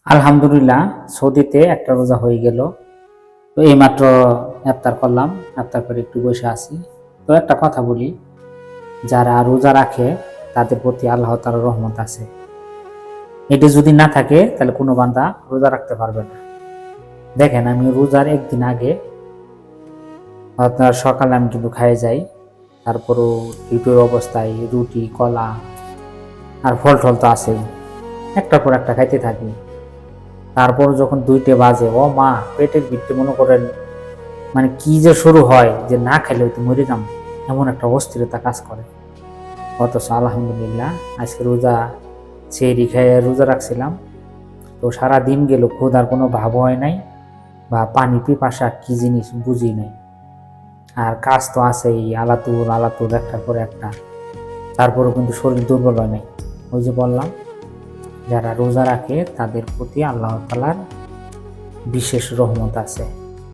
আলহামদুলিল্লাহ, সৌদিতে একটা রোজা হয়ে গেল। তো এইমাত্র ইফতার করলাম, ইফতার করে একটু বসে আছি। তো একটা কথা বলি, যারা রোজা রাখে তাদের প্রতি আল্লাহ তাআলার রহমত আছে। এটা যদি না থাকে তাহলে কোনো বান্দা রোজা রাখতে পারবে না। দেখেন, আমি রোজার একদিন আগে আপনার সকালে আমি কিন্তু খাইয়ে যাই, তারপরও ডিউটির অবস্থায় রুটি, কলা আর ফল টল তো আছেই, একটার পর একটা খাইতে থাকি। তারপর যখন 2টে বাজে, ও মা, পেটের ভিতরে মনে করেন মানে কি যে শুরু হয় যে না খাইলে হয়তো মরে যাম, এমন একটা অস্থিরতা কাজ করে। অথচ আলহামদুলিল্লাহ আজকে রোজা সেহরি খেয়ে রোজা রাখছিলাম। তো সারা দিন গেল, ক্ষুধার কোনো ভাব হয় নাই, বা পানি পিপাসা কি জিনিস বুঝি নাই। আর কাজ তো আছেই, আলাতুর আলাতুর একটার পর একটা। তারপরেও কিন্তু শরীর দুর্বল হয় নাই। ওই যে বললাম, যারা রোজা রাখে তাদের প্রতি আল্লাহ তাআলার বিশেষ রহমত আছে।